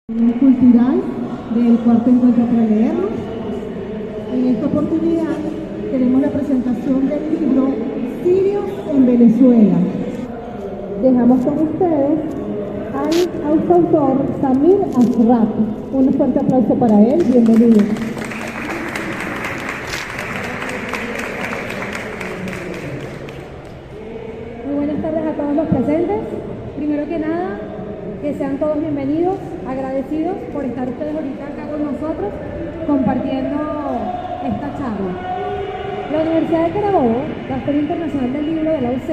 Cultural del cuarto encuentro para leernos. En esta oportunidad tenemos la presentación del libro Sirios en Venezuela. Dejamos con ustedes al autor Samir Ashraf. Un fuerte aplauso para él, bienvenido. Muy buenas tardes a todos los presentes. Primero que nada, que sean todos bienvenidos, agradecidos por estar ustedes ahorita acá con nosotros compartiendo esta charla. La Universidad de Carabobo, la Feria Internacional del Libro de la UC,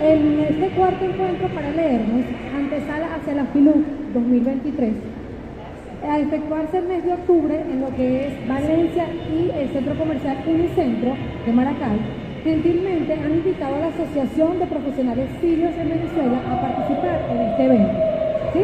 en este cuarto encuentro para leernos, antesala hacia la FILUC 2023, a efectuarse el mes de octubre en lo que es Valencia y el Centro Comercial Unicentro de Maracay, gentilmente han invitado a la Asociación de Profesionales Sirios en Venezuela a participar en este evento. ¿Sí?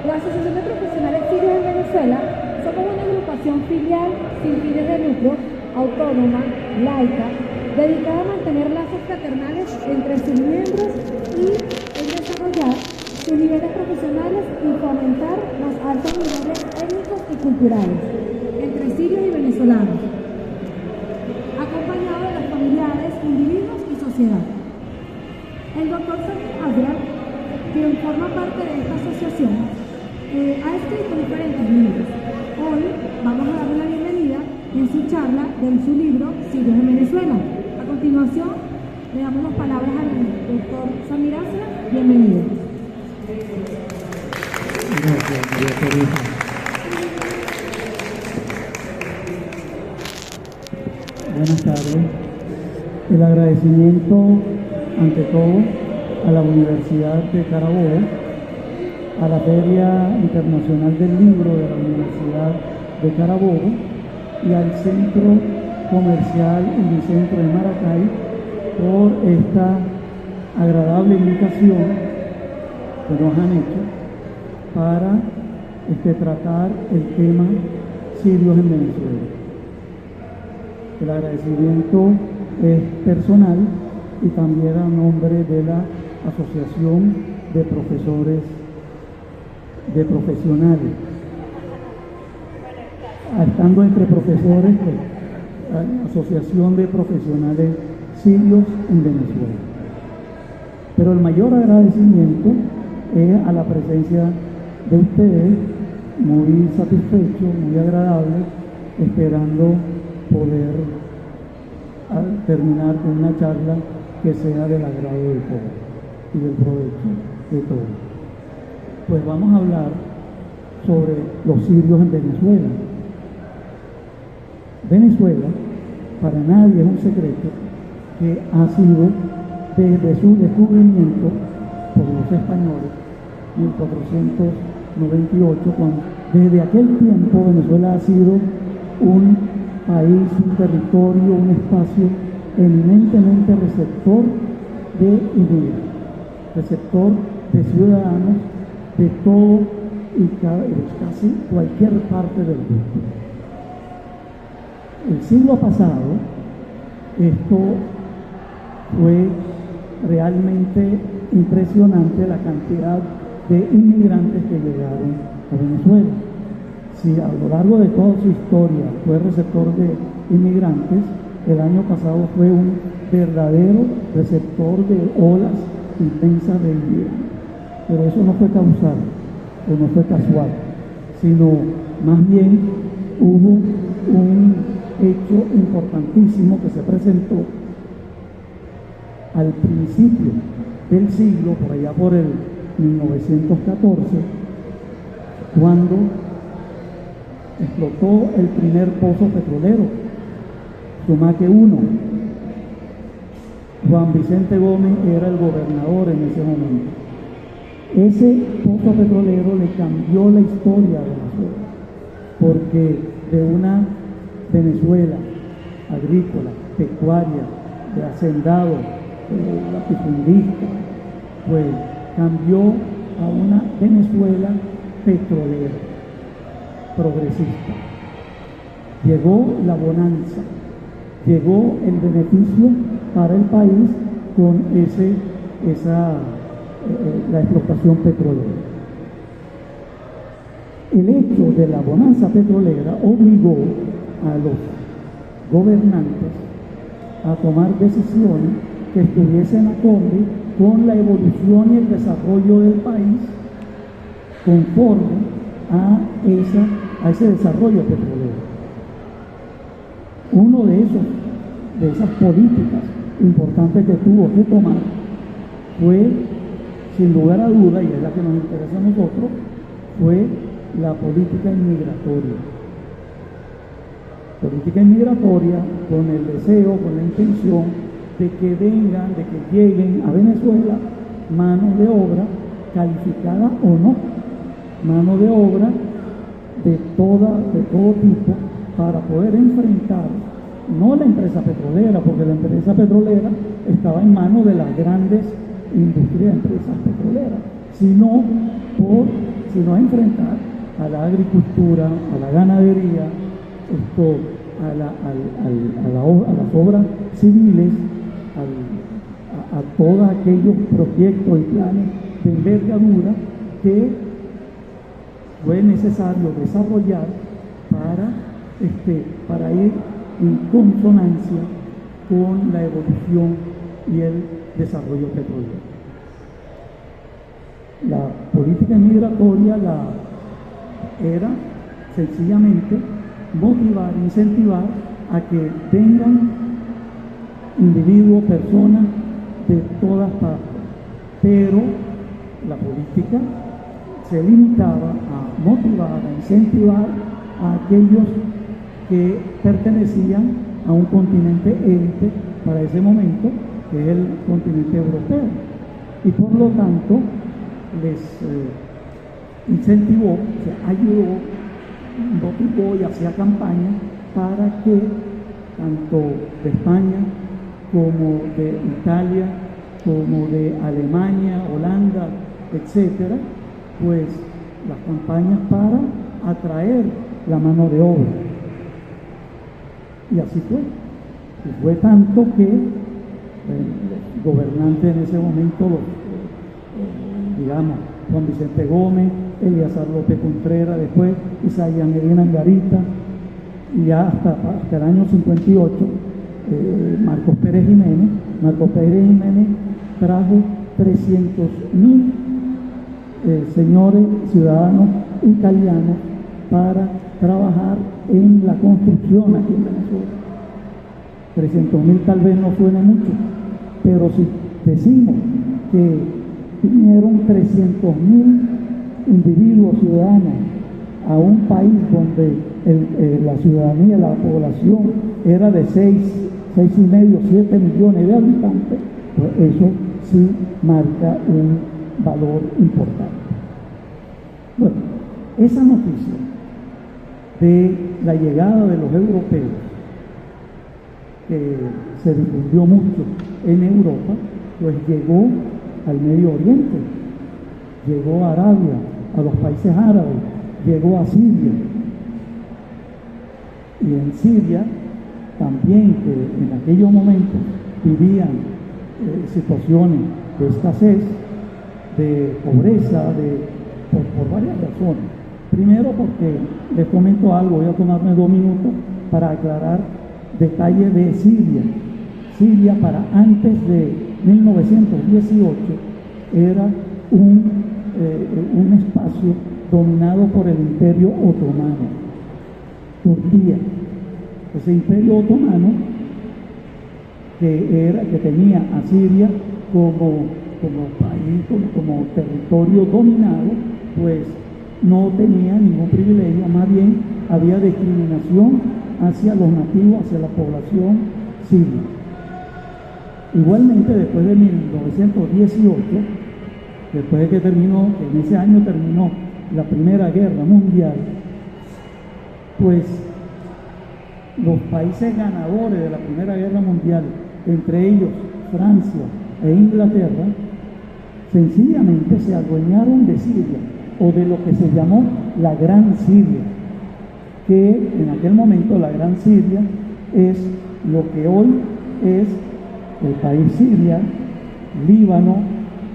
La Asociación de Profesionales Sirios en Venezuela somos una agrupación filial sin fines de lucro, autónoma, laica, dedicada a mantener lazos fraternales entre sus miembros y en desarrollar sus niveles profesionales y fomentar los altos niveles étnicos y culturales entre sirios y venezolanos, acompañado de los familiares, individuos y sociedad. El doctor Samir Ashraf, quien forma parte de esta asociación, ha escrito diferentes libros. Hoy vamos a darle la bienvenida en su charla de su libro Sirios en Venezuela. A continuación, le damos las palabras al doctor Samir Ashraf. Bienvenido. Gracias, María Teresa. Buenas tardes. El agradecimiento, ante todo, a la Universidad de Carabobo, a la Feria Internacional del Libro de la Universidad de Carabobo y al Centro Comercial Unicentro de Maracay por esta agradable invitación que nos han hecho para tratar el tema sirios en Venezuela. El agradecimiento es personal y también a nombre de la Asociación de Profesores de Profesionales. Estando entre profesores, la Asociación de Profesionales Sirios en Venezuela. Pero el mayor agradecimiento es a la presencia de ustedes, muy satisfecho, muy agradable, esperando poder terminar con una charla que sea del agrado de todos y del provecho de todos. Pues vamos a hablar sobre los sirios en Venezuela. Venezuela, para nadie es un secreto, que ha sido desde su descubrimiento por los españoles, 1498, desde aquel tiempo Venezuela ha sido un país, un territorio, un espacio eminentemente receptor de inmigrantes, receptor de ciudadanos de todo y casi cualquier parte del mundo. El siglo pasado, esto fue realmente impresionante, la cantidad de inmigrantes que llegaron a Venezuela. Si a lo largo de toda su historia fue receptor de inmigrantes, el año pasado fue un verdadero receptor de olas intensas de inmigrantes. Pero eso no fue causal, o no fue casual, sino más bien hubo un hecho importantísimo que se presentó al principio del siglo, por allá por el 1914, cuando explotó el primer pozo petrolero, Sumaque 1. Juan Vicente Gómez era el gobernador en ese momento. Ese pozo petrolero le cambió la historia de Venezuela, porque de una Venezuela agrícola, pecuaria, de hacendado, latifundista, pues cambió a una Venezuela petrolera, progresista. Llegó la bonanza, llegó el beneficio para el país con la explotación petrolera. el hecho de la bonanza petrolera obligó a los gobernantes a tomar decisiones que estuviesen acorde con la evolución y el desarrollo del país conforme a ese desarrollo petrolero. Uno de esas políticas importantes que tuvo que tomar fue, sin lugar a duda, y es la que nos interesa a nosotros, fue la política inmigratoria. Política inmigratoria con el deseo, con la intención de que vengan, de que lleguen a Venezuela mano de obra calificada o no, mano de obra de todo tipo, para poder enfrentar no la empresa petrolera, porque la empresa petrolera estaba en manos de las grandes industrias de empresas petroleras, sino enfrentar a la agricultura, a la ganadería, a las obras civiles, a todos aquellos proyectos y planes de envergadura que fue necesario desarrollar para ir en consonancia con la evolución y el desarrollo petrolero. La política migratoria era sencillamente motivar, incentivar a que vengan individuos, personas de todas partes, pero la política se limitaba a motivar, a incentivar a aquellos que pertenecían a un continente élite para ese momento, que es el continente europeo, y por lo tanto les incentivó, ayudó, motivó y hacía campaña para que tanto de España como de Italia, como de Alemania, Holanda, etcétera, pues las campañas para atraer la mano de obra. Y así fue. Y fue tanto que los gobernantes en ese momento, digamos, Juan Vicente Gómez, Eleazar López Contreras, después Isaías Medina Angarita, y ya hasta el año 58, Marcos Pérez Jiménez trajo 300.000 señores ciudadanos italianos para trabajar en la construcción aquí en Venezuela. 300.000 tal vez no suene mucho, pero si decimos que vinieron 300.000 individuos ciudadanos a un país donde la ciudadanía, la población era de 6,5, 7 millones de habitantes, pues eso sí marca un valor importante. Bueno, esa noticia de la llegada de los europeos, que se difundió mucho en Europa, pues llegó al Medio Oriente, llegó a Arabia, a los países árabes, llegó a Siria. Y en Siria también, que en aquellos momentos vivían situaciones de escasez, de pobreza, por varias razones. Primero, porque les comento algo, voy a tomarme 2 minutos para aclarar detalles de Siria. Siria, para antes de 1918, era un espacio dominado por el Imperio Otomano, Turquía. Ese Imperio Otomano que tenía a Siria como país, como territorio dominado, pues no tenía ningún privilegio, más bien había discriminación hacia los nativos, hacia la población siria. Igualmente, después de 1918, después de que en ese año terminó la Primera Guerra Mundial, pues los países ganadores de la Primera Guerra Mundial, entre ellos Francia e Inglaterra, sencillamente se adueñaron de Siria, o de lo que se llamó la Gran Siria, que en aquel momento la Gran Siria es lo que hoy es el país Siria, Líbano,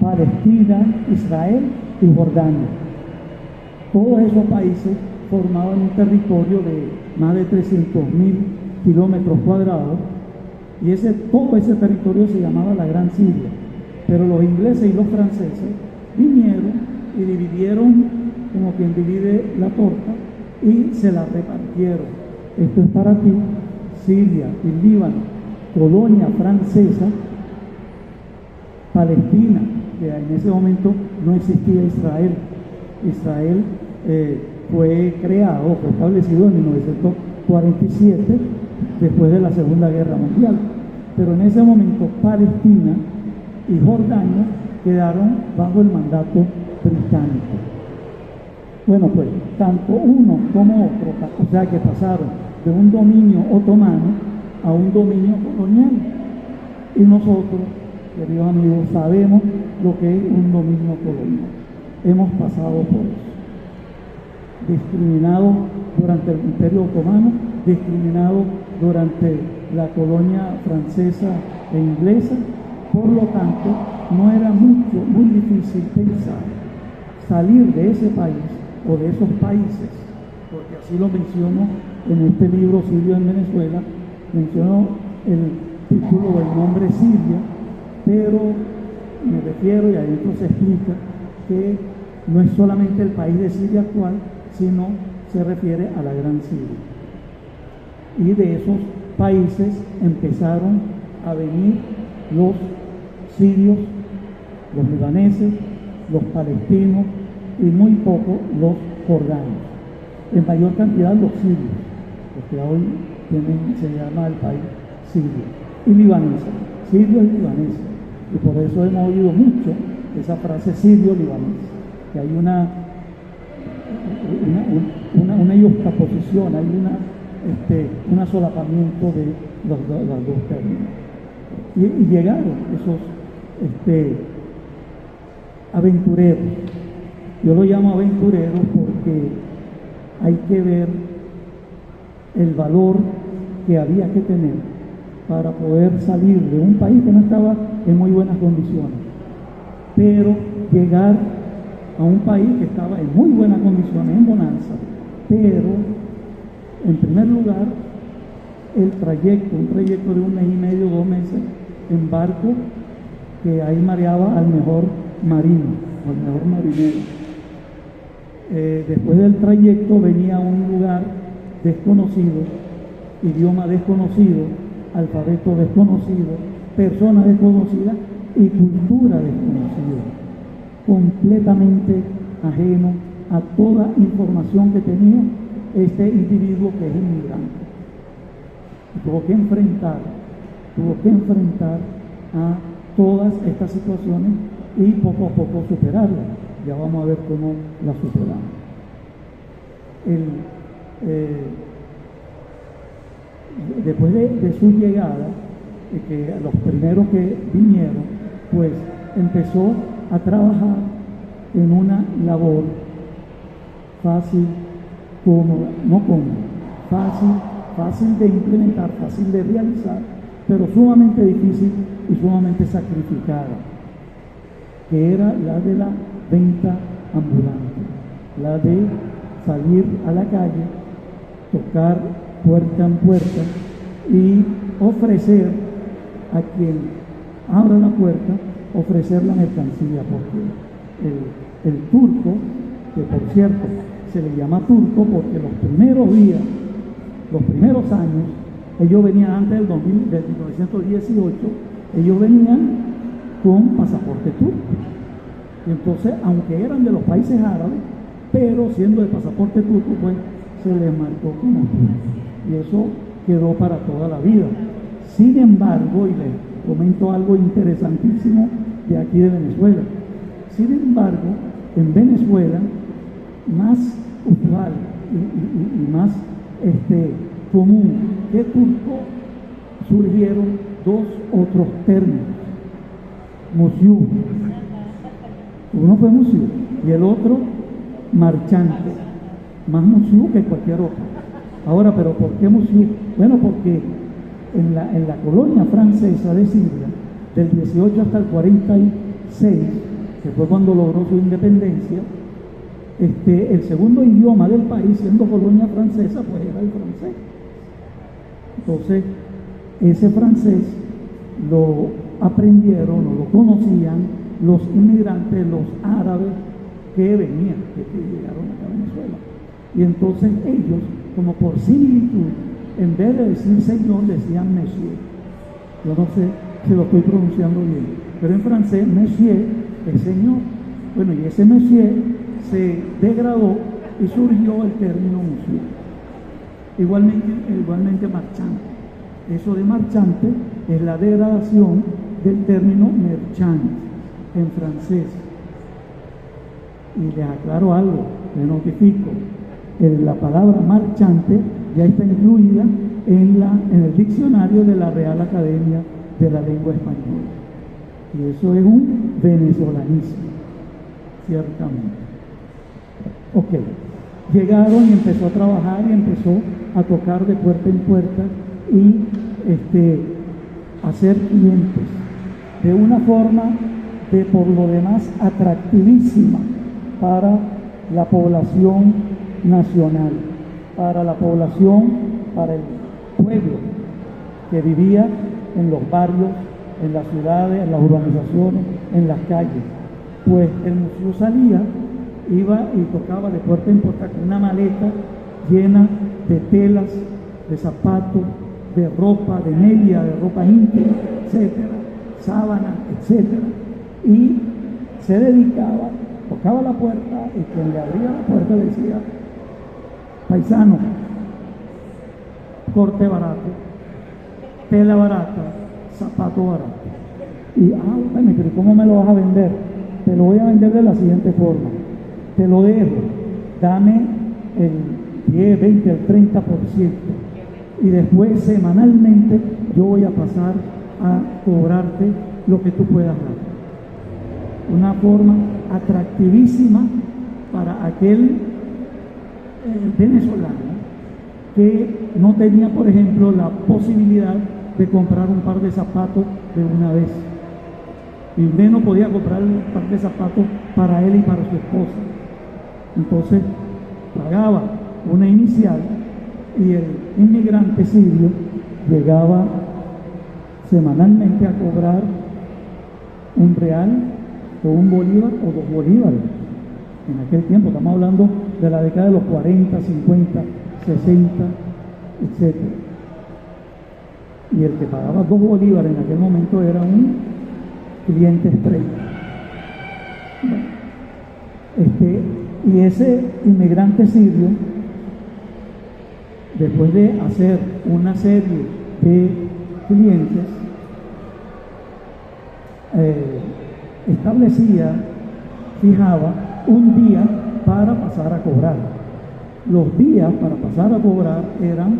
Palestina, Israel y Jordania. Todos esos países formaban un territorio de más de 300.000 kilómetros cuadrados y todo ese territorio se llamaba la Gran Siria. Pero los ingleses y los franceses vinieron y dividieron, como quien divide la torta, y se la repartieron. Esto es para ti, Siria y Líbano, colonia francesa, Palestina, que en ese momento no existía Israel. Israel fue establecido en 1947, después de la Segunda Guerra Mundial. Pero en ese momento Palestina y Jordania quedaron bajo el mandato británico. Bueno, pues tanto uno como otro, o sea que pasaron de un dominio otomano a un dominio colonial. Y nosotros, queridos amigos, sabemos lo que es un dominio colonial. Hemos pasado por eso. Discriminados durante el Imperio Otomano, discriminados durante la colonia francesa e inglesa. Por lo tanto, no era muy difícil pensar salir de ese país o de esos países, porque así lo menciono en este libro Sirio en Venezuela, menciono el título del nombre Siria, pero me refiero, y adentro se explica, que no es solamente el país de Siria actual, sino se refiere a la Gran Siria. Y de esos países empezaron a venir los sirios, los libaneses, los palestinos y muy poco los jordanos. En mayor cantidad los sirios, porque hoy se llama el país sirio, y libaneses, sirios y libaneses. Y por eso hemos oído mucho esa frase sirio-libanés, que hay una yuxtaposición, hay un solapamiento de los dos términos. Y llegaron esos aventureros. Yo lo llamo aventureros porque hay que ver el valor que había que tener para poder salir de un país que no estaba en muy buenas condiciones, pero llegar a un país que estaba en muy buenas condiciones, en bonanza, pero en primer lugar un trayecto de 1 mes y medio, 2 meses en barco, que ahí mareaba al mejor marino, al mejor marinero. Después del trayecto venía a un lugar desconocido, idioma desconocido, alfabeto desconocido, persona desconocida y cultura desconocida, completamente ajeno a toda información que tenía este individuo que es inmigrante. Tuvo que enfrentar a todas estas situaciones y poco a poco superarlas. Ya vamos a ver cómo las superamos. Después de su llegada, que los primeros que vinieron, pues empezó a trabajar en una labor fácil, fácil de implementar, fácil de realizar, pero sumamente difícil y sumamente sacrificada, que era la de la venta ambulante, la de salir a la calle, tocar puerta en puerta y ofrecer a quien abra la puerta, ofrecer la mercancía, porque el turco, que por cierto se le llama turco porque los primeros días, los primeros años, ellos venían antes del 1918, ellos venían con pasaporte turco. Y entonces, aunque eran de los países árabes, pero siendo de pasaporte turco, pues se les marcó como turco. Y eso quedó para toda la vida. Sin embargo, y les comento algo interesantísimo de aquí de Venezuela. Sin embargo, en Venezuela, más usual y más común que turco, surgieron dos otros términos. Musiú. Uno fue musiú y el otro marchante. Más musiú que cualquier otro. Ahora, ¿pero por qué musiú? Bueno, porque en la colonia francesa de Siria, del 18 hasta el 46, que fue cuando logró su independencia, el segundo idioma del país, siendo colonia francesa, pues era el francés. Entonces, ese francés lo aprendieron o lo conocían los inmigrantes, los árabes que venían, que llegaron acá a Venezuela. Y entonces ellos, como por similitud, en vez de decir Señor, decían Monsieur. Yo no sé si lo estoy pronunciando bien, pero en francés, Monsieur es Señor. Bueno, y ese Monsieur se degradó y surgió el término Monsieur. Igualmente marchante. Eso de marchante es la degradación del término merchant en francés. Y les aclaro algo, les notifico. La palabra marchante ya está incluida en el diccionario de la Real Academia de la Lengua Española. Y eso es un venezolanismo, ciertamente. Ok, llegaron y empezó a trabajar y empezó a tocar de puerta en puerta y hacer clientes de una forma de por lo demás atractivísima para la población nacional, para la población, para el pueblo que vivía en los barrios, en las ciudades, en las urbanizaciones, en las calles. Pues el museo salía, iba y tocaba de puerta en puerta con una maleta llena de telas, de zapatos, de ropa, de media, de ropa íntima, etcétera, sábanas, etcétera, y se dedicaba, tocaba la puerta y quien le abría la puerta decía: paisano, corte barato, tela barata, zapato barato. Y, bueno, pero ¿cómo me lo vas a vender? Te lo voy a vender de la siguiente forma: te lo dejo, dame el 10, 20, el 30%, y después semanalmente yo voy a pasar a cobrarte lo que tú puedas dar. Una forma atractivísima para aquel venezolano que no tenía, por ejemplo, la posibilidad de comprar un par de zapatos de una vez, y menos podía comprar un par de zapatos para él y para su esposa. Entonces pagaba una inicial y el inmigrante sirio llegaba semanalmente a cobrar un real o un bolívar o 2 bolívares. En aquel tiempo, estamos hablando de la década de los 40, 50, 60, etc. Y el que pagaba 2 bolívares en aquel momento era un cliente estrella. Y ese inmigrante sirio, después de hacer una serie de clientes, fijaba un día para pasar a cobrar. Los días para pasar a cobrar eran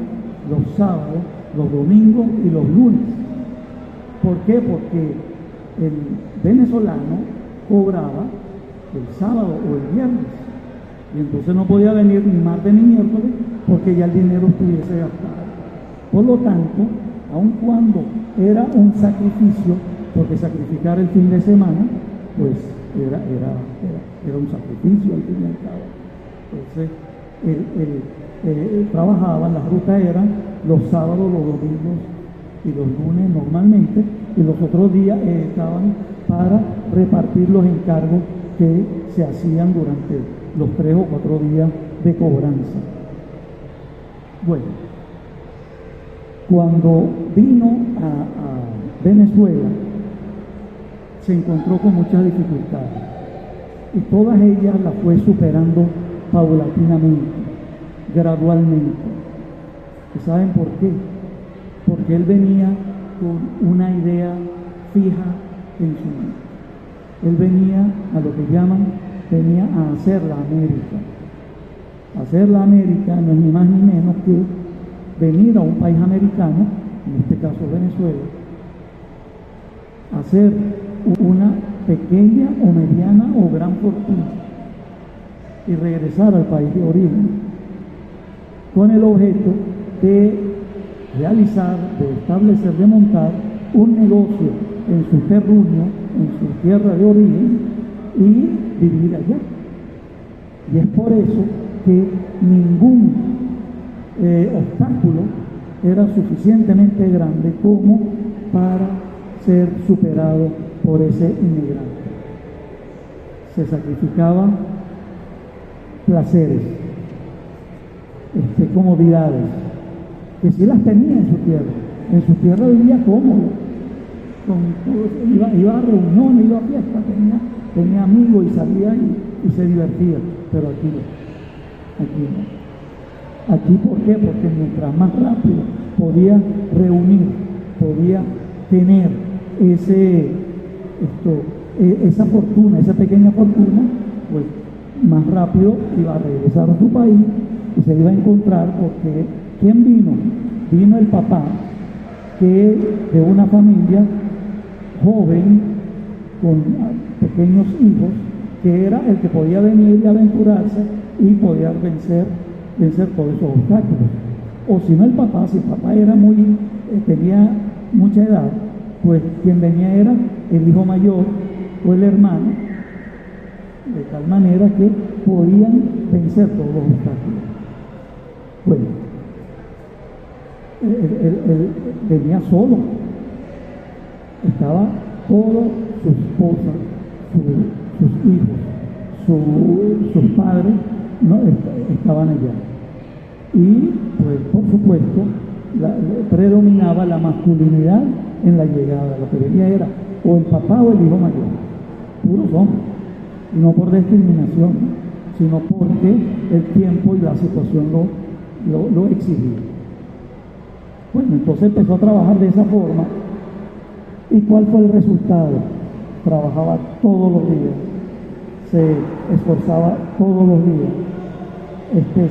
los sábados, los domingos y los lunes. ¿Por qué? Porque el venezolano cobraba el sábado o el viernes, y entonces no podía venir ni martes ni miércoles porque ya el dinero estuviese gastado. Por lo tanto, aun cuando era un sacrificio, porque sacrificar el fin de semana, pues era un sacrificio al fin y al cabo. Entonces, trabajaban, las rutas eran los sábados, los domingos y los lunes normalmente, y los otros días estaban para repartir los encargos que se hacían durante los 3 o 4 días de cobranza. Bueno, cuando vino a Venezuela, se encontró con muchas dificultades, y todas ellas las fue superando paulatinamente, gradualmente. ¿Y saben por qué? Porque él venía con una idea fija en su mente. Él venía a lo que venía a hacer la América. Hacer la América no es ni más ni menos que venir a un país americano, en este caso Venezuela, hacer una pequeña o mediana o gran fortuna y regresar al país de origen, con el objeto de realizar, de establecer, de montar un negocio en su terruño, en su tierra de origen, y vivir allá. Y es por eso que ningún obstáculo era suficientemente grande como para ser superado por ese inmigrante. Se sacrificaban placeres, comodidades, que sí las tenía en su tierra. En su tierra vivía cómodo, iba a reuniones, iba a fiestas, tenía amigos y salía y se divertía, pero aquí no. Aquí, ¿por qué? Porque mientras más rápido podía reunir, podía tener esa fortuna, esa pequeña fortuna, pues más rápido iba a regresar a su país y se iba a encontrar, porque ¿quién vino? Vino el papá, que de una familia joven con pequeños hijos, que era el que podía venir y aventurarse y podía vencer todos esos obstáculos. O si no el papá, si el papá era tenía mucha edad, pues quien venía era el hijo mayor o el hermano, de tal manera que podían vencer todos los obstáculos. Bueno, él venía solo, estaba todo, su esposa, sus hijos, sus padres estaban allá. Y pues por supuesto predominaba la masculinidad en la llegada. Lo que venía era o el papá o el hijo mayor, puros hombres, y no por discriminación, sino porque el tiempo y la situación lo exigía. Bueno, entonces empezó a trabajar de esa forma. ¿Y cuál fue el resultado? Trabajaba todos los días, se esforzaba todos los días,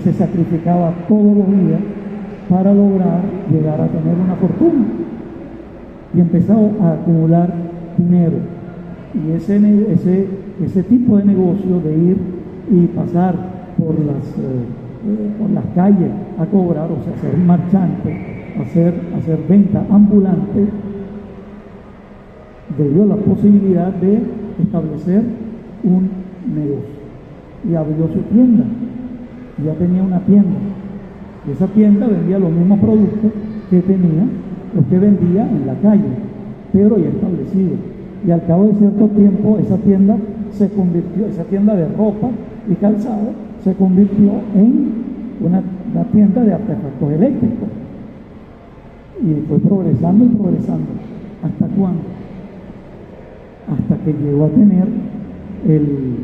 se sacrificaba todos los días para lograr llegar a tener una fortuna. Y empezó a acumular dinero. Y ese tipo de negocio de ir y pasar por las calles a cobrar, o sea, ser marchante, hacer venta ambulante, le dio la posibilidad de establecer un negocio. Y abrió su tienda. Ya tenía una tienda. Y esa tienda vendía los mismos productos que vendía en la calle, pero ya establecido. Y al cabo de cierto tiempo, esa tienda de ropa y calzado, se convirtió en una tienda de artefactos eléctricos. Y fue progresando y progresando. ¿Hasta cuándo? Hasta que llegó a tener el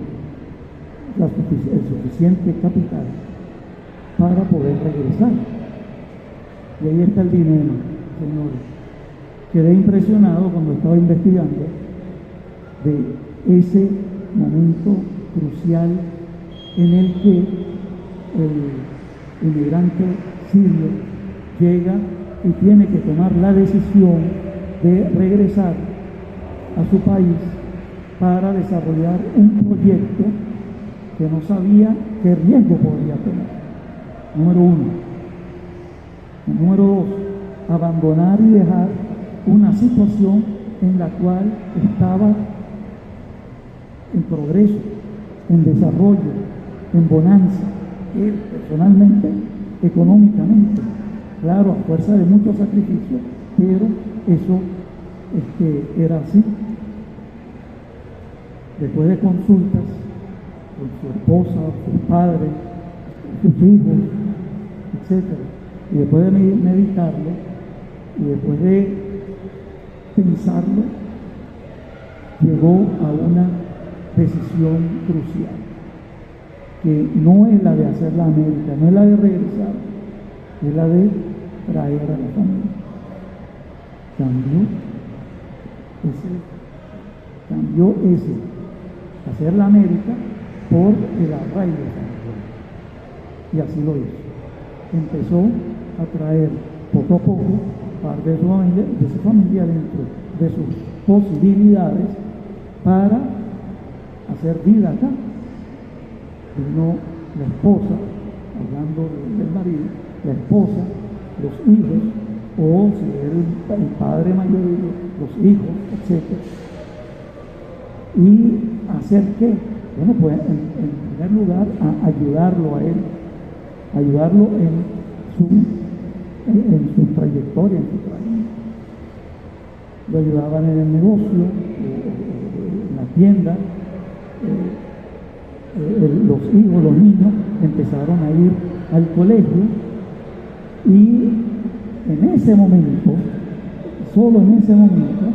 suficiente capital para poder regresar. Y ahí está el dinero, señores. Quedé impresionado cuando estaba investigando de ese momento crucial en el que el inmigrante sirio llega y tiene que tomar la decisión de regresar a su país para desarrollar un proyecto que no sabía qué riesgo podría tener. Número uno. Número dos, abandonar y dejar una situación en la cual estaba en progreso, en desarrollo, en bonanza, él personalmente, económicamente, claro, a fuerza de muchos sacrificios, pero eso era así. Después de consultas con su esposa, sus padres, sus hijos, etc., y después de meditarlo, y después de pensarlo, llegó a una decisión crucial, que no es la de hacer la América, no es la de regresar, es la de traer a la familia. Cambió hacer la América por el arraigo de San Juan. Y así lo hizo. Empezó a traer poco a poco parte de su familia dentro de sus posibilidades para hacer vida acá. Vino la esposa, hablando del marido, la esposa, los hijos, o si era el padre mayor, los hijos, etc. Y hacer qué? Bueno, pues en primer lugar, a ayudarlo a él, ayudarlo en su trayectoria, en su trayectoria. Lo ayudaban en el negocio, en la tienda. Los hijos, los niños empezaron a ir al colegio y en ese momento, solo en ese momento,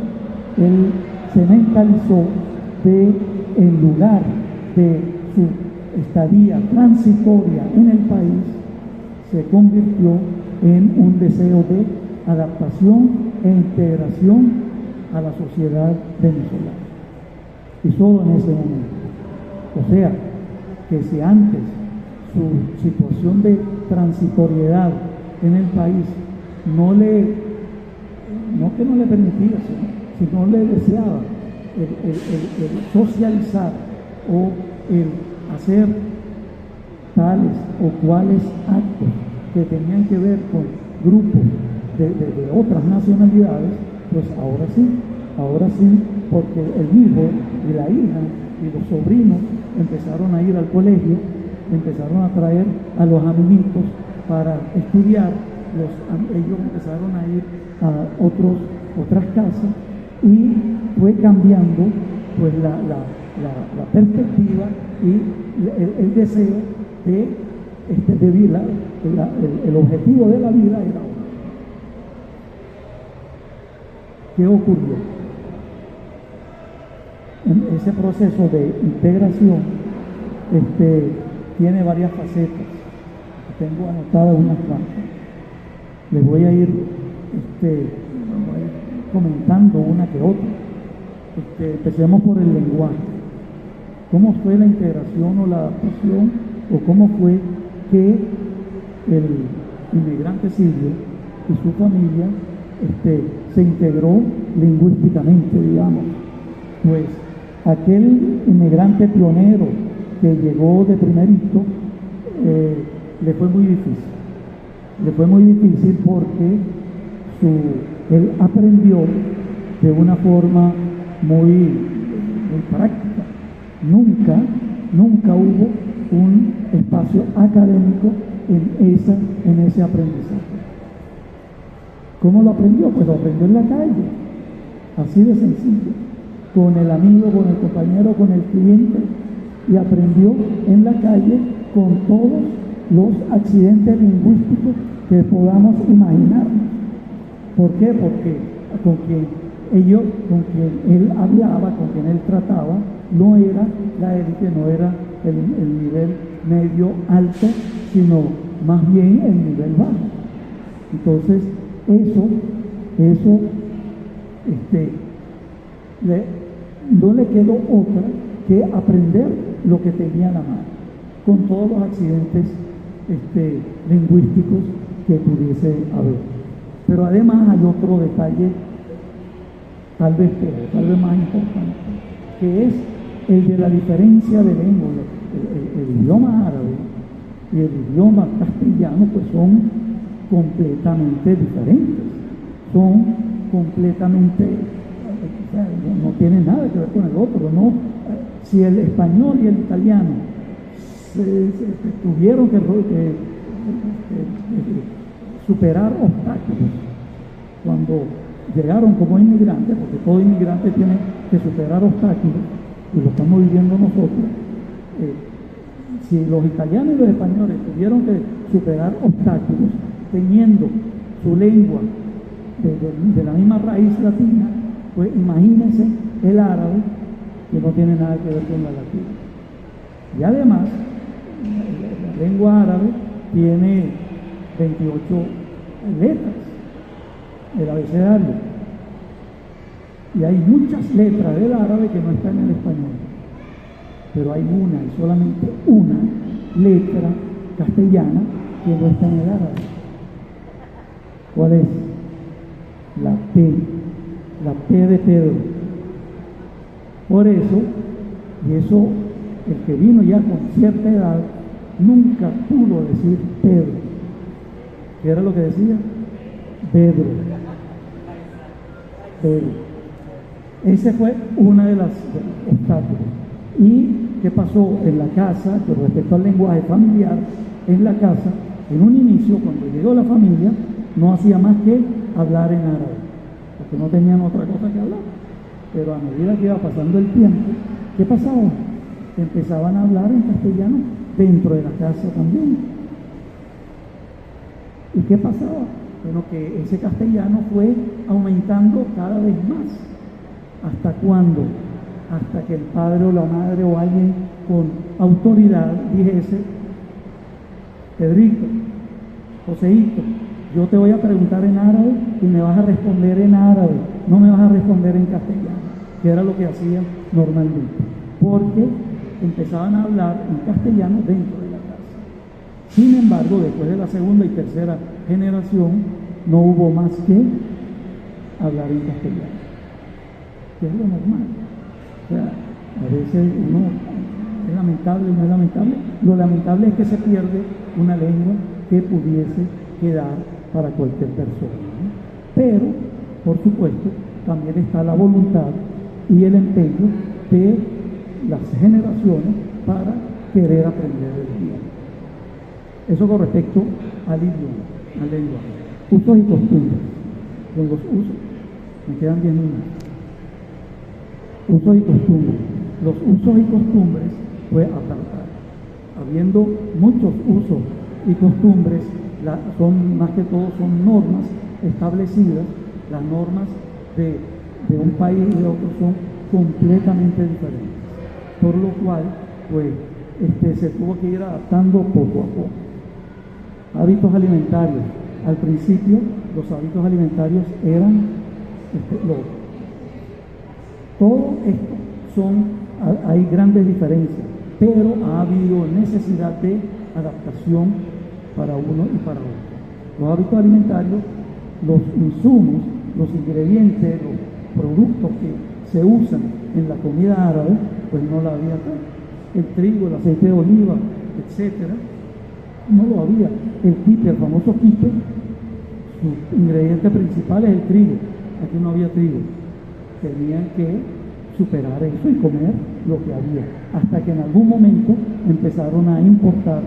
él se mentalizó de, en lugar de su estadía transitoria en el país, se convirtió en un deseo de adaptación e integración a la sociedad venezolana. Y solo en ese momento. O sea, que si antes su situación de transitoriedad en el país no que no le permitía, sino le deseaba el socializar o el hacer tales o cuales actos que tenían que ver con grupos de otras nacionalidades, pues ahora sí, porque el hijo y la hija y los sobrinos empezaron a ir al colegio, empezaron a traer a los amiguitos para estudiar, ellos empezaron a ir a otras casas y fue cambiando pues la perspectiva y el deseo de vida, el objetivo de la vida era otro. ¿Qué ocurrió? En ese proceso de integración tiene varias facetas. Tengo anotadas unas cuantas. Les voy a ir comentando una que otra. Empecemos por el lenguaje. ¿Cómo fue la integración o la adaptación? ¿O cómo fue que el inmigrante sirio y su familia se integró lingüísticamente, digamos? Pues aquel inmigrante pionero que llegó de primerito le fue muy difícil. Le fue muy difícil porque él aprendió de una forma muy práctica. Nunca hubo un espacio académico en ese aprendizaje. ¿Cómo lo aprendió? Pues lo aprendió en la calle, así de sencillo, con el amigo, con el compañero, con el cliente, y aprendió en la calle con todos los accidentes lingüísticos que podamos imaginarnos. ¿Por qué? Porque con quien él hablaba, con quien él trataba, no era la élite, no era el nivel medio alto, sino más bien el nivel bajo. Entonces, no le quedó otra que aprender lo que tenía a la mano, con todos los accidentes lingüísticos que pudiese haber. Pero además hay otro detalle, tal vez más importante, que es el de la diferencia de lengua. El idioma árabe y el idioma castellano pues son completamente diferentes, son completamente, no tienen nada que ver con el otro, ¿no? Si el español y el italiano tuvieron que superar obstáculos cuando llegaron como inmigrantes, porque todo inmigrante tiene que superar obstáculos, y lo estamos viviendo nosotros. Si los italianos y los españoles tuvieron que superar obstáculos teniendo su lengua de la misma raíz latina, pues imagínense el árabe, que no tiene nada que ver con la latina. Y además, la lengua árabe tiene 28 letras, el abecedario. Y hay muchas letras del árabe que no están en el español. Pero hay una, y solamente una letra castellana que no está en el árabe. ¿Cuál es? La P de Pedro. Por eso, el que vino ya con cierta edad, nunca pudo decir Pedro. ¿Qué era lo que decía? Pedro. Ese fue una de las obstáculos. Y qué pasó en la casa con respecto al lenguaje familiar. En la casa, en un inicio, cuando llegó la familia, no hacía más que hablar en árabe, porque no tenían otra cosa que hablar. Pero a medida que iba pasando el tiempo, ¿qué pasaba? Empezaban a hablar en castellano dentro de la casa también. ¿Y qué pasaba? Bueno, que ese castellano fue aumentando cada vez más. ¿Hasta cuándo? Hasta que el padre o la madre o alguien con autoridad dijese: Pedrito, Joseito, yo te voy a preguntar en árabe y me vas a responder en árabe, no me vas a responder en castellano, que era lo que hacían normalmente, porque empezaban a hablar en castellano dentro de la casa. Sin embargo, después de la segunda y tercera generación, no hubo más que hablar en castellano, que es lo normal. O sea, a veces uno es lamentable o no es lamentable. Lo lamentable es que se pierde una lengua que pudiese quedar para cualquier persona, ¿no? Pero, por supuesto, también está la voluntad y el empeño de las generaciones para querer aprender el idioma. Eso con respecto al idioma, al lenguaje. Usos y costumbres. Con los usos, me quedan 10 minutos. Usos y costumbres. Los usos y costumbres, pues, habiendo muchos usos y costumbres, son más que todo son normas establecidas. Las normas de un país y de otro son completamente diferentes, por lo cual pues se tuvo que ir adaptando poco a poco. Hábitos alimentarios. Al principio los hábitos alimentarios eran todo esto hay grandes diferencias, pero ha habido necesidad de adaptación para uno y para otro. Los hábitos alimentarios, los insumos, los ingredientes, los productos que se usan en la comida árabe, pues no la había acá. El trigo, el aceite de oliva, etcétera, no lo había. El quipe, el famoso quipe, su ingrediente principal es el trigo. Aquí no había trigo. Tenían que superar eso y comer lo que había, hasta que en algún momento empezaron a importar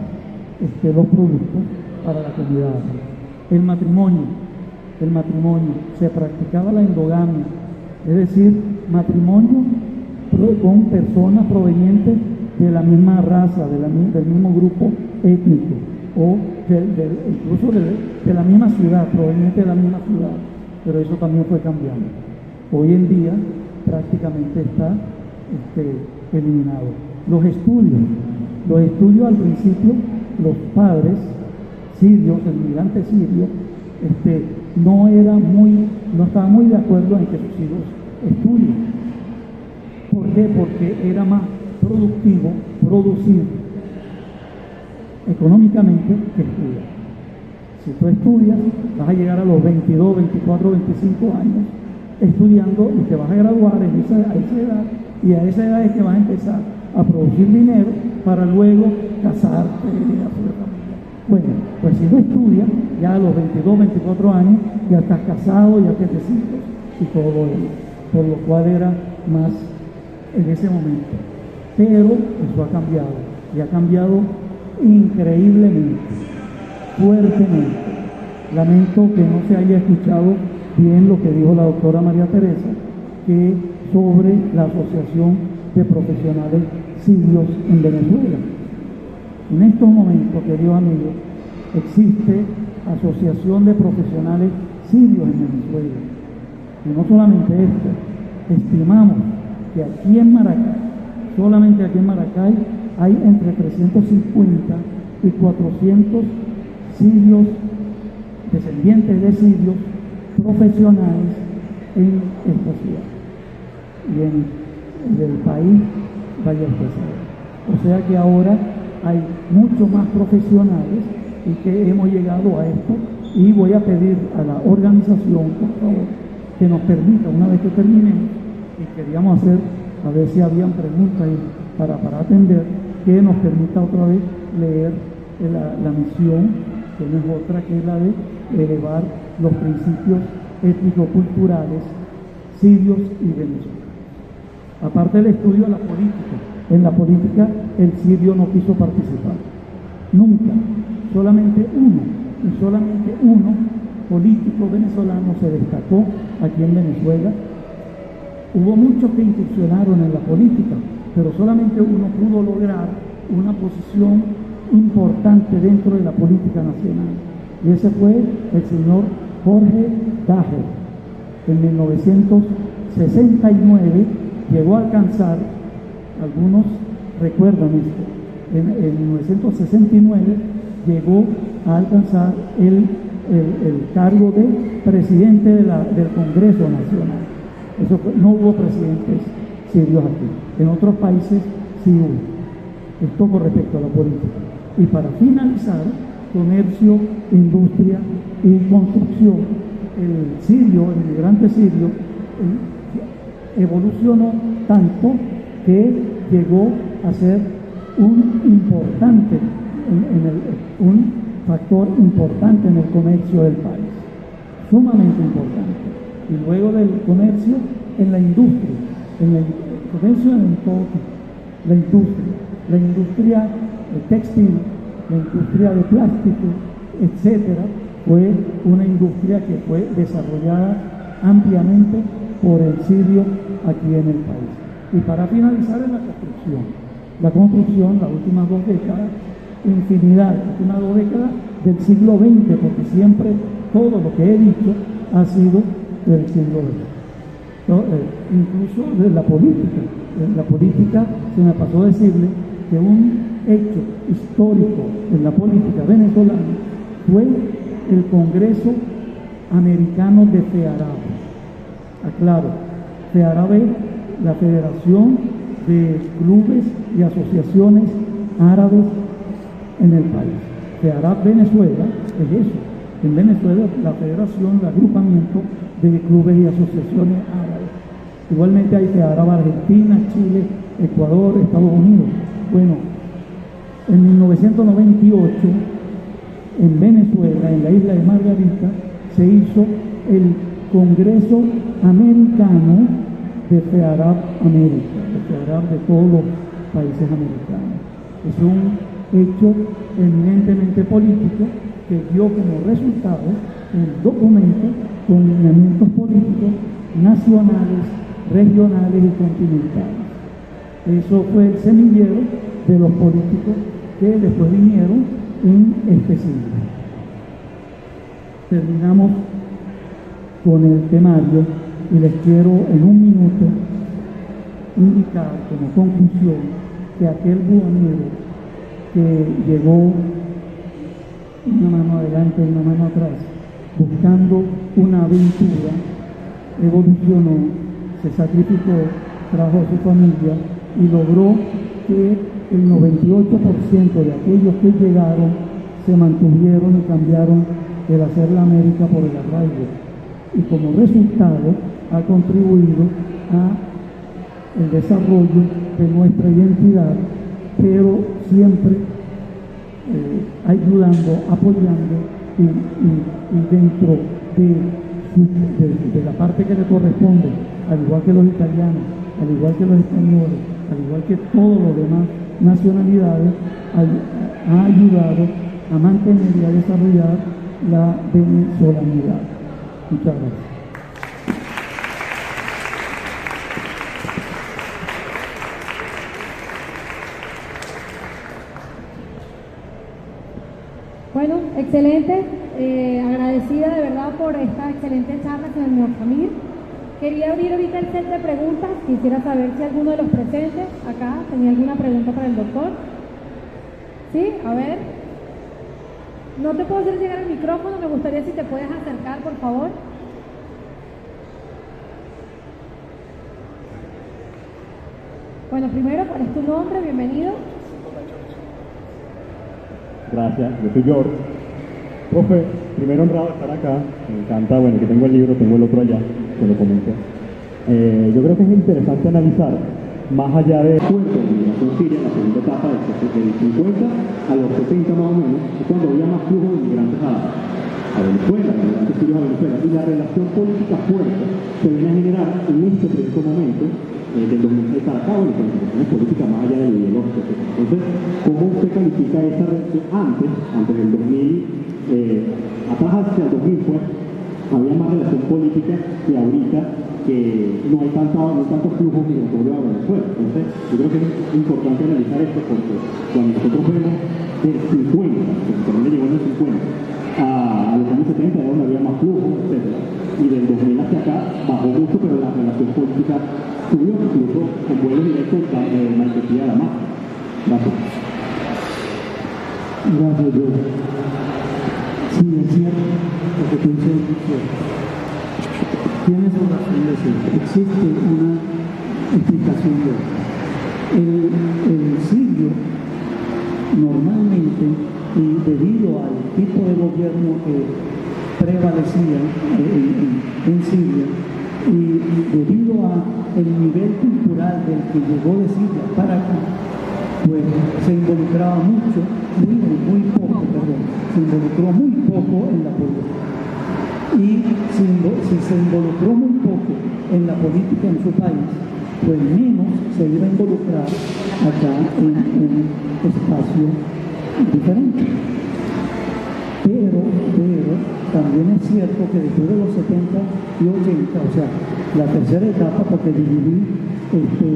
los productos para la comida árabe. El matrimonio, se practicaba la endogamia, es decir, matrimonio con personas provenientes de la misma raza, del mismo grupo étnico, o incluso de la misma ciudad, proveniente de la misma ciudad, pero eso también fue cambiando. Hoy en día prácticamente está eliminado. Los estudios al principio, los padres sirios, el migrante sirio, no estaba muy de acuerdo en que sus hijos estudien. ¿Por qué? Porque era más productivo producir económicamente que estudiar. Si tú estudias, vas a llegar a los 22, 24, 25 años estudiando y te vas a graduar a esa edad, y a esa edad es que vas a empezar a producir dinero para luego casarte y hacer familia. Bueno, pues si no estudias, ya a los 22, 24 años ya estás casado, ya tienes hijos y todo lo demás, por lo cual era más en ese momento. Pero eso ha cambiado, y ha cambiado increíblemente, fuertemente. Lamento que no se haya escuchado bien lo que dijo la doctora María Teresa, que sobre la Asociación de Profesionales Sirios en Venezuela. En estos momentos, queridos amigos, existe Asociación de Profesionales Sirios en Venezuela. Y no solamente esto, estimamos que aquí en Maracay, solamente aquí en Maracay, hay entre 350 y 400 sirios, descendientes de sirios, profesionales en esta ciudad y en el país vaya especial. O sea que ahora hay muchos más profesionales y que hemos llegado a esto, y voy a pedir a la organización, por favor, que nos permita, una vez que terminemos, y queríamos hacer, a ver si habían preguntas para atender, que nos permita otra vez leer la misión, que no es otra que la de elevar los principios étnico-culturales sirios y venezolanos. Aparte del estudio de la política en la política el sirio no quiso participar. Nunca. Solamente uno político venezolano se destacó aquí en Venezuela. Hubo muchos que incursionaron en la política, pero solamente uno pudo lograr una posición importante dentro de la política nacional. Y ese fue el señor Jorge Dager. En 1969 llegó a alcanzar, algunos recuerdan esto, en 1969 llegó a alcanzar el cargo de presidente del Congreso Nacional. Eso fue, no hubo presidentes sirios aquí. En otros países sí hubo. Esto con respecto a la política. Y para finalizar, comercio, industria y construcción. El inmigrante sirio, evolucionó tanto que llegó a ser un factor importante en el comercio del país, sumamente importante. Y luego del comercio, en la industria, el comercio en todo, la industria textil, la industria de plástico, etcétera, fue una industria que fue desarrollada ampliamente por el sirio aquí en el país. Y para finalizar, en la construcción, las últimas 2 décadas, últimas 2 décadas del siglo XX, porque siempre todo lo que he dicho ha sido del siglo XX. Incluso de la política. En la política se me pasó a decirle que un hecho histórico en la política venezolana fue el Congreso Americano de FEARAB. Aclaro, FEARAB es la Federación de Clubes y Asociaciones Árabes en el país. FEARAB Venezuela es eso. En Venezuela, la federación, el agrupamiento de clubes y asociaciones árabes. Igualmente hay FEARAB Argentina, Chile, Ecuador, Estados Unidos. Bueno, en 1998, en Venezuela, en la isla de Margarita, se hizo el Congreso Americano de FEARAB América, de FEARAB de todos los países americanos. Es un hecho eminentemente político que dio como resultado un documento con lineamientos políticos nacionales, regionales y continentales. Eso fue el semillero de los políticos que después vinieron en este siglo. Terminamos con el temario y les quiero en un minuto indicar como conclusión que aquel buhonero que llegó una mano adelante y una mano atrás buscando una aventura, evolucionó, se sacrificó, trajo a su familia y logró que el 98% de aquellos que llegaron se mantuvieron y cambiaron el hacer la América por el arraigo. Y como resultado ha contribuido a el desarrollo de nuestra identidad, pero siempre ayudando, apoyando y dentro de la parte que le corresponde, al igual que los italianos, al igual que los españoles, al igual que todos los demás nacionalidades, ha ayudado a mantener y a desarrollar la venezolanidad. Muchas gracias. Bueno, excelente, agradecida de verdad por esta excelente charla, señor Samir. Quería abrir ahorita el set de preguntas, quisiera saber si alguno de los presentes acá tenía alguna pregunta para el doctor. ¿Sí? A ver. No te puedo hacer llegar el micrófono, me gustaría si te puedes acercar, por favor. Bueno, primero, ¿cuál es tu nombre? Bienvenido. Gracias, yo soy George. Profe, primero honrado de estar acá, me encanta, bueno, que tengo el libro, tengo el otro allá, que lo comenté. Yo creo que es interesante analizar, más allá de fuerte de migración siria en la segunda etapa del 50 a los 70 más o menos, es cuando había más flujo de inmigrantes a Venezuela, y la relación política fuerte se viene a generar en este preciso momento del 2006 para acá, bueno, con las situaciones políticas más allá del ideológico. Entonces, ¿cómo usted califica esta reacción antes del 2000, atrás hacia el 2000 pues, había más relación política que ahorita, que no hay tanto flujo migratorio a Venezuela? Entonces, yo creo que es importante analizar esto porque cuando nosotros vemos del 50, que también llegó en el 50, a los años 70 era donde había más flujo, etc. Y del 2000 hacia acá bajó mucho, pero la relación política subió, incluso con vuelos directos mantenía la más. Gracias. Gracias, George. Sí, es cierto, lo que pienso es cierto. Tienes razón de decir, existe una explicación de eso. El sirio normalmente, y debido al tipo de gobierno que prevalecía en Siria, y debido al nivel cultural del que llegó de Siria para acá, pues se involucraba se involucró muy poco en la política. Y si se involucró muy poco en la política en su país, pues menos se iba a involucrar acá en espacio diferente. Pero también es cierto que después de los 70 y 80, o sea, la tercera etapa, porque dividí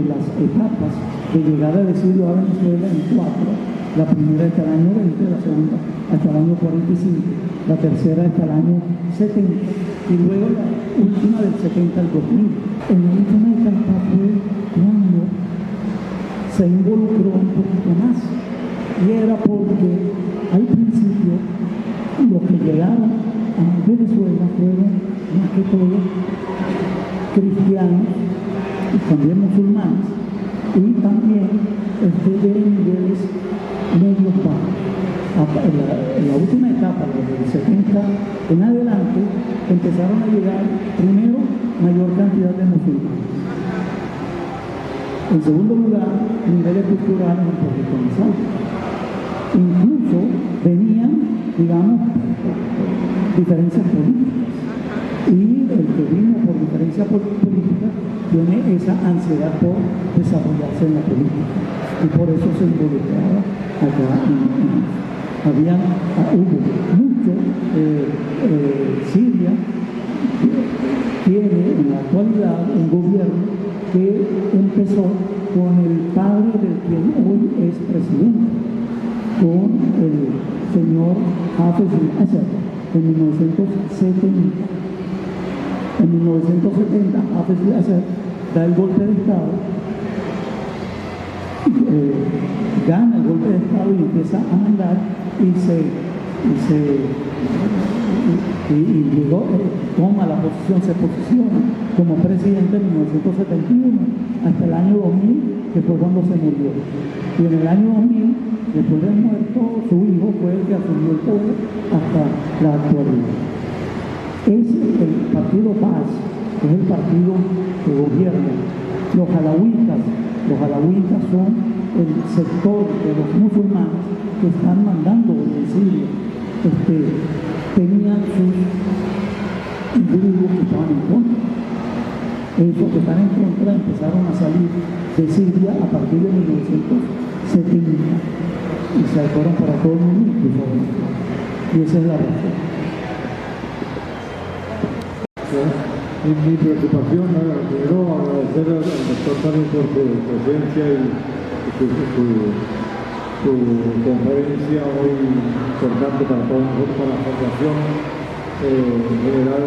las etapas de llegada del siglo a Venezuela en 4, la primera hasta el año 20, la segunda hasta el año 45, la tercera hasta el año 70 y luego la última del 70 al 2000. En la última etapa fue cuando se involucró un poquito más. Y era porque al principio los que llegaron a Venezuela fueron más que todo cristianos y también musulmanes y también de niveles medios bajos. En la última etapa, desde el 70 en adelante, empezaron a llegar primero mayor cantidad de musulmanes. En segundo lugar, niveles culturales un poquito más altos. Incluso venían, digamos, diferencias políticas. Y el que vino por diferencia política tiene esa ansiedad por desarrollarse en la política. Y por eso se involucraba acá hubo mucho. Siria tiene en la actualidad un gobierno que empezó con el padre del quien hoy es presidente, con el señor Hafez al-Assad en 1970. En 1970 Hafez al-Assad da el golpe de Estado, gana el golpe de Estado y empieza a mandar y luego toma la posición, se posiciona como presidente en 1971 hasta el año 2000, que fue cuando se murió. Y en el año 2000, después de muerto, su hijo fue el que asumió el poder hasta la actualidad. Es el partido Baas, que es el partido que gobierna. Los alawitas son el sector de los musulmanes que están mandando en Siria. Tenían sus individuos que estaban en contra. Esos que están en contra empezaron a salir de Siria a partir de 1970 y se fueron para todo el mundo, incluso a Venezuela. Y esa es la razón. Mi preocupación, primero agradecer al doctor Tani por su presencia y su conferencia muy importante para todos nosotros, para la Asociación General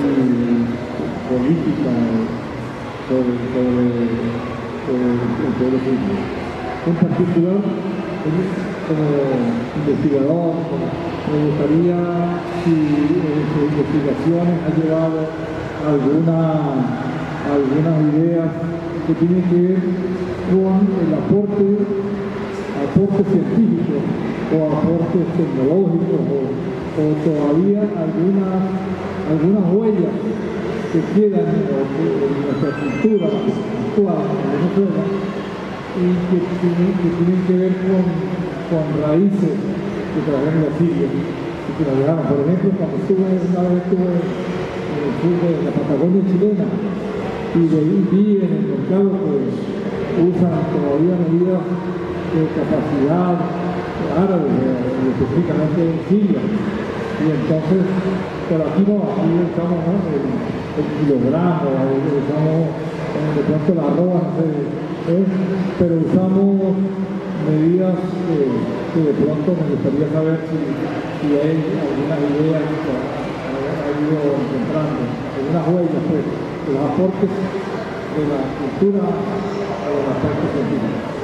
y Política sobre el pueblo sirio. En particular, como investigador, me gustaría si en sus investigaciones ha llevado algunas ideas que tienen que ver con el aporte científico o aportes tecnológicos o todavía algunas huellas que quedan en nuestra cultura actual en Venezuela y que tienen que ver con raíces que trajeron los sirios y que nos dejaron. Por ejemplo, cuando una vez estuve en el sur de la Patagonia chilena, y de ahí vi en el mercado pues usan todavía medidas de capacidad árabe, específicamente en Siria. Y entonces, pero aquí no, aquí usamos, ¿no?, el kilogramo, usamos de pronto la arroba, no sé, pero usamos medidas que de pronto me gustaría saber si hay algunas ideas que ha ido encontrando, algunas huellas, pues, de los aportes de la cultura a los aspectos científicos.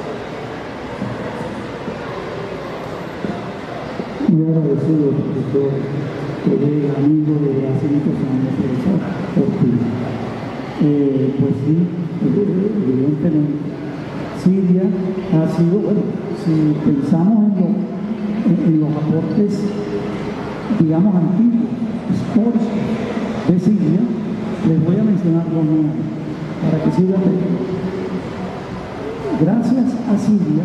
Muy agradecido, profesor, amigo de hace muchos años, profesor Ortiz. Pues sí, evidentemente, Siria ha sido, bueno, si pensamos en los aportes, digamos, antiguos, históricos de Siria, les voy a mencionar dos nombres para que sigan leyendo. Gracias a Siria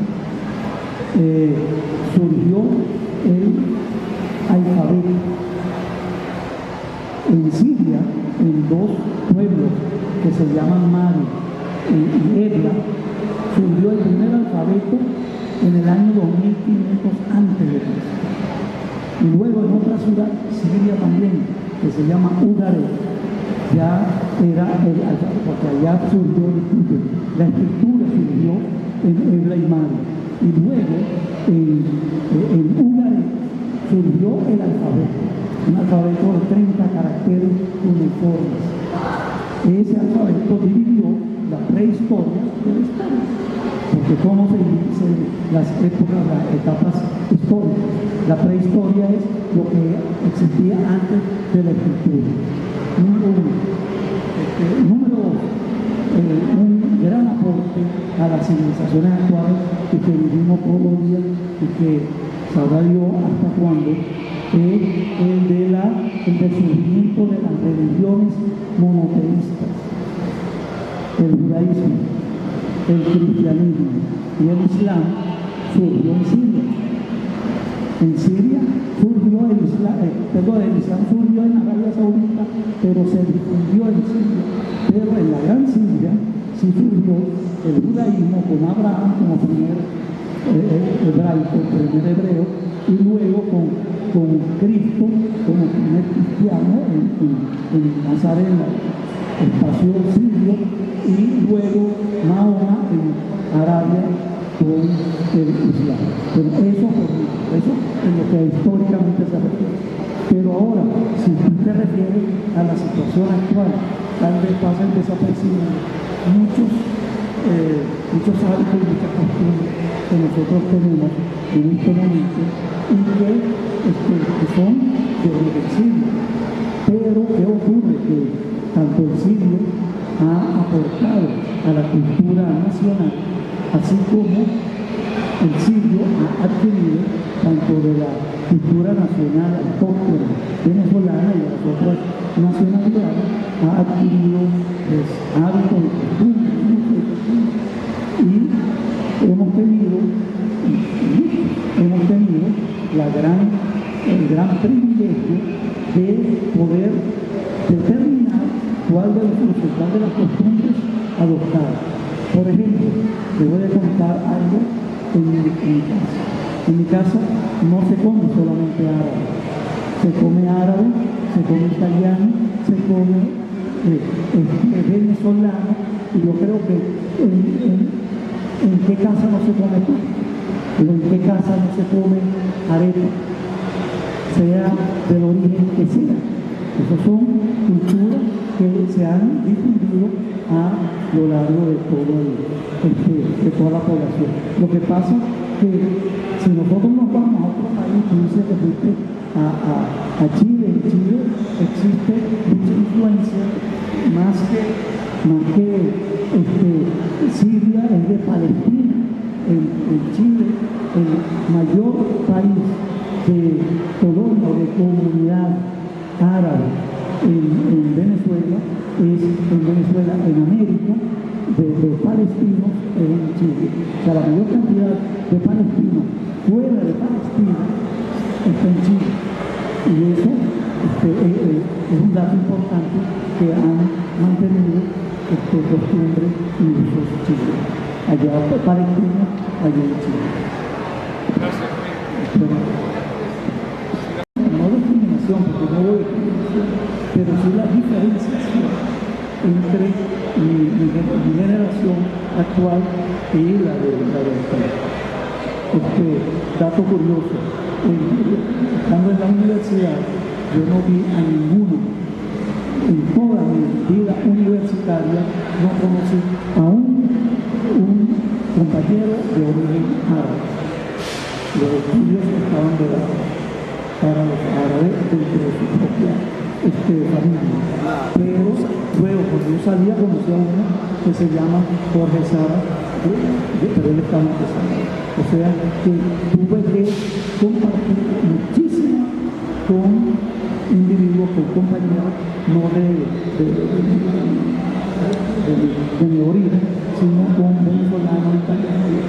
surgió el alfabeto. En Siria, en dos pueblos que se llaman Mari y Ebla, surgió el primer alfabeto en el año 2500 a.C. Y luego en otra ciudad, Siria también, que se llama Ugarit, ya era el alfabeto, porque allá surgió la escritura surgió en Ebla y Mari. Y luego en Ugarit surgió el alfabeto, un alfabeto de 30 caracteres uniformes. Ese alfabeto dividió la prehistoria de la historia, porque como se dice las épocas, las etapas históricas. La prehistoria es lo que existía antes de la escritura. Número uno. Número dos, un gran aporte a las civilizaciones actuales y que vivimos todos los días y que sabrá Dios hasta cuándo, es el del surgimiento de las religiones monoteístas, el judaísmo, el cristianismo y el islam surgió en Siria. En Siria surgió el islam surgió en Arabia Saudita, pero se difundió en Siria. Pero en la gran Siria sí surgió el judaísmo con Abraham como primer hebraico, primer hebreo, y luego con Cristo como primer cristiano en Nazaret, el espacio sirio, y luego Mahoma en Arabia con el Islam. Pero eso es lo que históricamente se refiere. Pero ahora, si tú te refieres a la situación actual, tal vez pasen desapercibidos muchos hábitos y muchas costumbres que nosotros tenemos en este momento y que son de origen sirio. Pero ¿qué ocurre? Que tanto el sirio ha aportado a la cultura nacional, así como el sirio ha adquirido tanto de la cultura nacional autóctona venezolana y de las otras nacionalidades, ha adquirido pues, hábitos y costumbres, y hemos tenido el gran privilegio de poder determinar cuál de las costumbres adoptar. Por ejemplo, te voy a contar algo en mi casa. En mi casa no se come solamente árabe, se come árabe, se come italiano, se come venezolano, y yo creo que en qué casa no se come pan, pero en qué casa no se come arepa, sea del origen que sea. Esas son culturas que se han difundido a lo largo de toda la población. Lo que pasa es que si nosotros nos vamos a otro país, tú dices que fuiste a Chile, en Chile existe mucha influencia, más que Siria es de Palestina. En Chile, el mayor país de colonia, de comunidad árabe en Venezuela, en América, de palestinos en Chile. O sea, la mayor cantidad de palestinos fuera de Palestina está en Chile. Y eso es un dato importante que han mantenido costumbres y usos chilenos. Allá palestinos, allá en Chile. No discriminación, porque no hubo discriminación, pero sí la diferenciación entre mi generación actual y la de ustedes. Dato curioso, estando en la universidad, yo no vi a ninguno, en toda mi vida universitaria, no conocí a un compañero de origen árabe. Los estudios estaban vedados para los árabes dentro de su propia familia. Pero luego, cuando yo salía, conocí a uno que se llama Jorge Sara, pero él estaba empezando. O sea, que tuve que compartir muchísimo con individuos, con compañeros, no de mi origen, sino con venezolanos, italianos.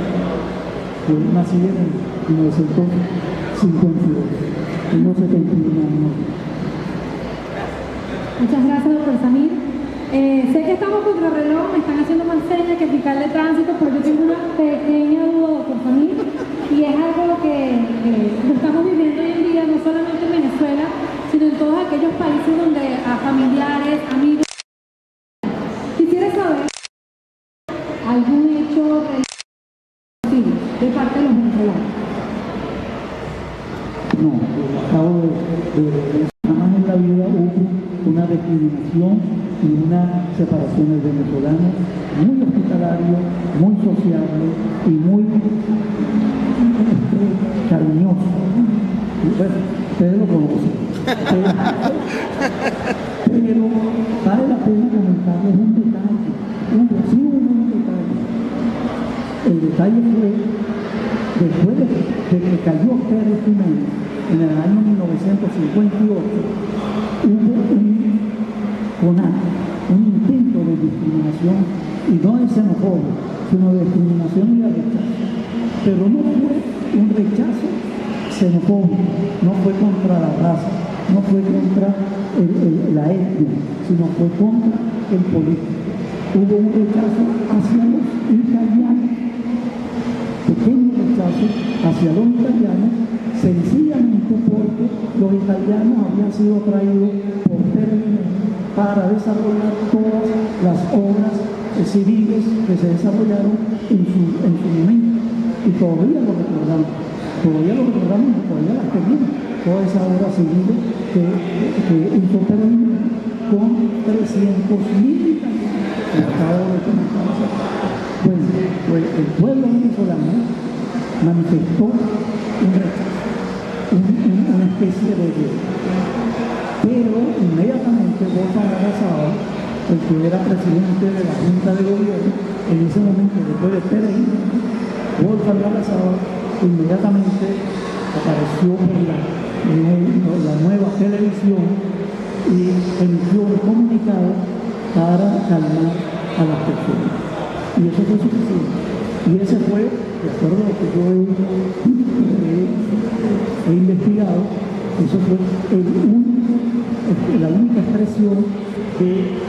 Yo nací en 1952, tengo 71 años. Muchas gracias, doctor Samir. Sé que estamos contra reloj, me están haciendo más señas que fiscal de tránsito, pero yo tengo una pequeña duda, doctor Samir, y es algo que lo estamos viviendo hoy en día, no solamente en Venezuela, sino en todos aquellos países donde a familiares, amigos. Quisiera saber algún hecho de parte de los venezolanos. No, acabo de jamás en la vida hubo una discriminación y una separación del venezolano muy hospitalario, muy sociable y muy cariñoso. Y bueno, ustedes lo conocen. Pero vale la pena comentarles un detalle, un detalle. El detalle fue, después de que cayó Pérez Jiménez en el año 1958, hubo un intento de discriminación, y no de xenofobia, sino de discriminación y de rechazo. Pero no fue un rechazo xenofóbico, no fue contra la raza, no fue contra la etnia, sino fue contra el político. Hubo un rechazo hacia los italianos, pequeño rechazo hacia los italianos, sencillamente porque los italianos habían sido traídos por Pérez Jiménez para desarrollar todas las obras civiles que se desarrollaron en su momento. Y todavía lo recordamos, y todavía las tenemos, todas esas obras civiles que hizo Pérez Jiménez con 300.000 italianos. Pues el pueblo venezolano manifestó un rechazo, una especie de guerra. Pero inmediatamente Wolfgang Arrasado, el que era presidente de la Junta de Gobierno, en ese momento, después de Pérez Jiménez, Wolfgang Arrasado inmediatamente apareció en la nueva televisión y emitió un comunicado para calmar a las personas. Y eso fue suficiente. Y ese fue, de acuerdo a lo que yo he investigado, eso fue la única expresión de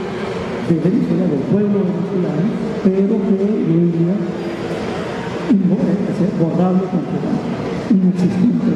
Venezuela, del pueblo venezolano, pero que debería ser borrable completamente, inexistente.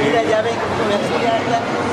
Mira, ya ven, con esto ya